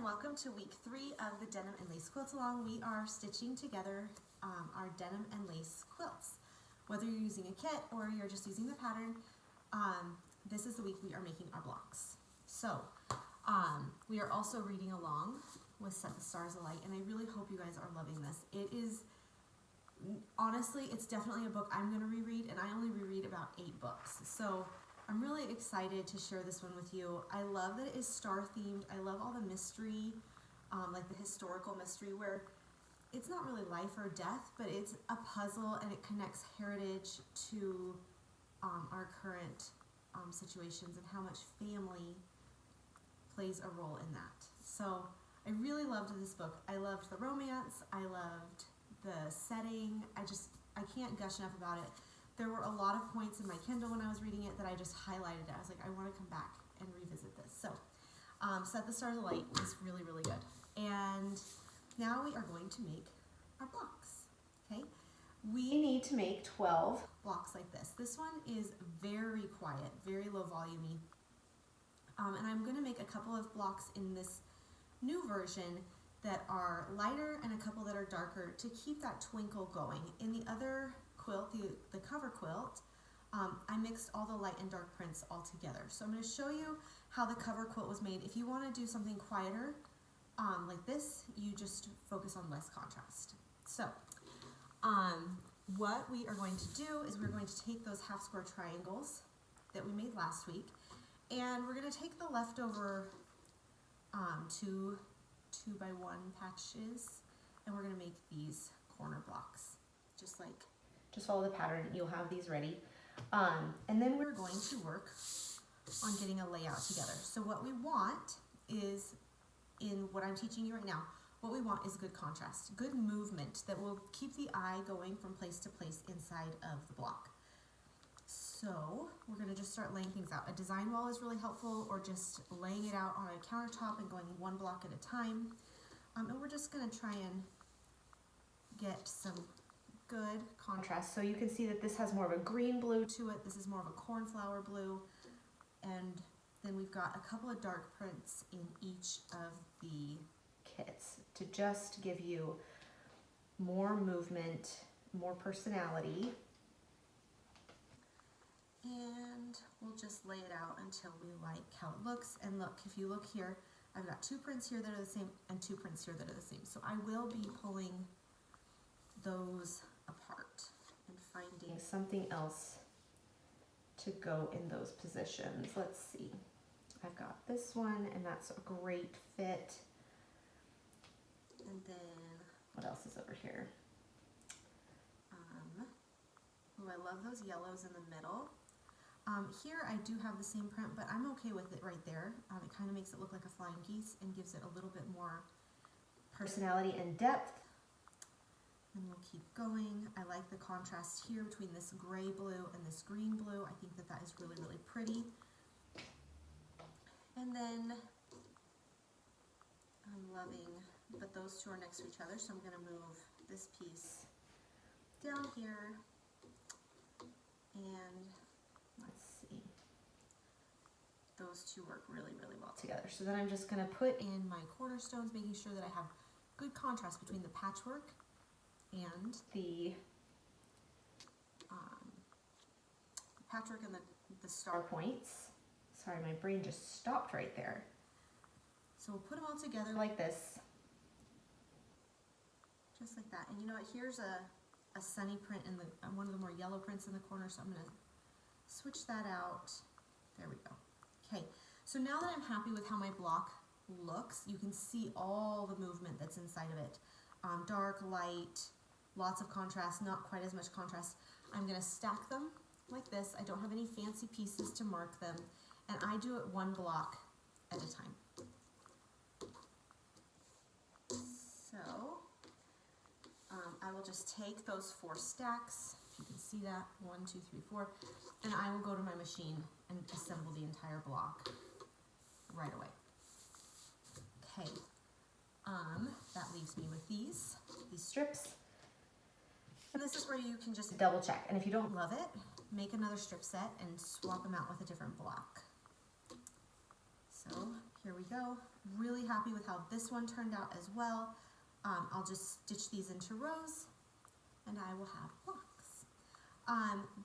and welcome to week 3 of the Denim and Lace Quilt Along. We are stitching together our denim and lace quilts. Whether you're using a kit or you're just using the pattern, this is the week we are making our blocks. So we are also reading along with Set the Stars Alight, and I really hope you guys are loving this. It is, honestly, it's definitely a book I'm going to reread, and I only reread about 8 books. So I'm really excited to share this one with you. I love that it is star themed. I love all the mystery, like the historical mystery where it's not really life or death, but it's a puzzle and it connects heritage to our current situations and how much family plays a role in that. So I really loved this book. I loved the romance. I loved the setting. I can't gush enough about it. There were a lot of points in my Kindle when I was reading it that I just highlighted. I was like, I want to come back and revisit this. So, Set the Stars Alight is really, really good. And now we are going to make our blocks, okay? We need to make 12 blocks like this. This one is very quiet, very low volume-y. And I'm going to make a couple of blocks in this new version that are lighter and a couple that are darker to keep that twinkle going. In the other quilt, the cover quilt, I mixed all the light and dark prints all together. So I'm going to show you how the cover quilt was made. If you want to do something quieter like this, you just focus on less contrast. So what we are going to do is we're going to take those half square triangles that we made last week, and we're going to take the leftover 2 2x1 patches, and we're going to make these corner blocks. Just follow the pattern, you'll have these ready. And then we're going to work on getting a layout together. So what we want is, in what I'm teaching you right now, what we want is good contrast, good movement that will keep the eye going from place to place inside of the block. So we're going to just start laying things out. A design wall is really helpful, or just laying it out on a countertop and going one block at a time. And we're just going to try and get some good contrast. So you can see that this has more of a green blue to it. This is more of a cornflower blue. And then we've got a couple of dark prints in each of the kits to just give you more movement, more personality. And we'll just lay it out until we like how it looks. And look, if you look here, I've got 2 prints here that are the same and 2 prints here that are the same. So I will be pulling those apart and finding something else to go in those positions. Let's see. I've got this one, and that's a great fit. And then what else is over here? Oh, I love those yellows in the middle. Here I do have the same print, but I'm okay with it right there. It kind of makes it look like a flying geese and gives it a little bit more personality and depth. And we'll keep going. I like the contrast here between this gray blue and this green blue. I think that that is really, really pretty. And then I'm loving, but those 2 are next to each other, so I'm going to move this piece down here. And let's see, those 2 work really, really well together. So then I'm just going to put in my cornerstones, making sure that I have good contrast between the patchwork and the patchwork and the star points. Sorry, my brain just stopped right there. So we'll put them all together like this, just like that. And you know what? Here's a sunny print in the one of the more yellow prints in the corner, so I'm going to switch that out. There we go. Okay, so now that I'm happy with how my block looks, you can see all the movement that's inside of it. Dark, light, lots of contrast, not quite as much contrast. I'm going to stack them like this. I don't have any fancy pieces to mark them, and I do it one block at a time. So I will just take those 4 stacks, if you can see that, 1, 2, 3, 4, and I will go to my machine and assemble the entire block right away. Okay, that leaves me with these strips. And this is where you can just double check. And if you don't love it, make another strip set and swap them out with a different block. So here we go. Really happy with how this one turned out as well. I'll just stitch these into rows and I will have blocks.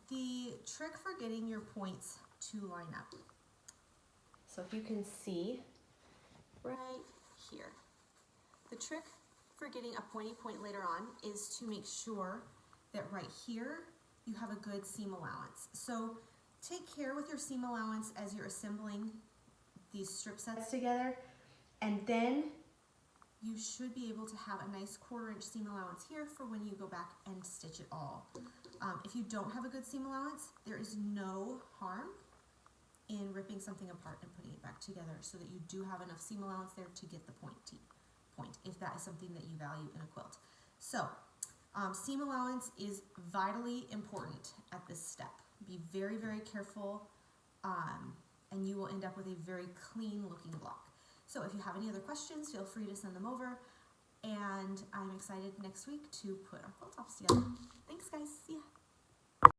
The trick for getting your points to line up. So if you can see right here, the trick for getting a pointy point later on is to make sure that right here you have a good seam allowance. So take care with your seam allowance as you're assembling these strip sets together, and then you should be able to have a nice 1/4 inch seam allowance here for when you go back and stitch it all. If you don't have a good seam allowance, there is no harm in ripping something apart and putting it back together so that you do have enough seam allowance there to get the point, if that is something that you value in a quilt. So seam allowance is vitally important at this step. Be very, very careful, and you will end up with a very clean looking block. So if you have any other questions, feel free to send them over, and I'm excited next week to put our quilt tops together.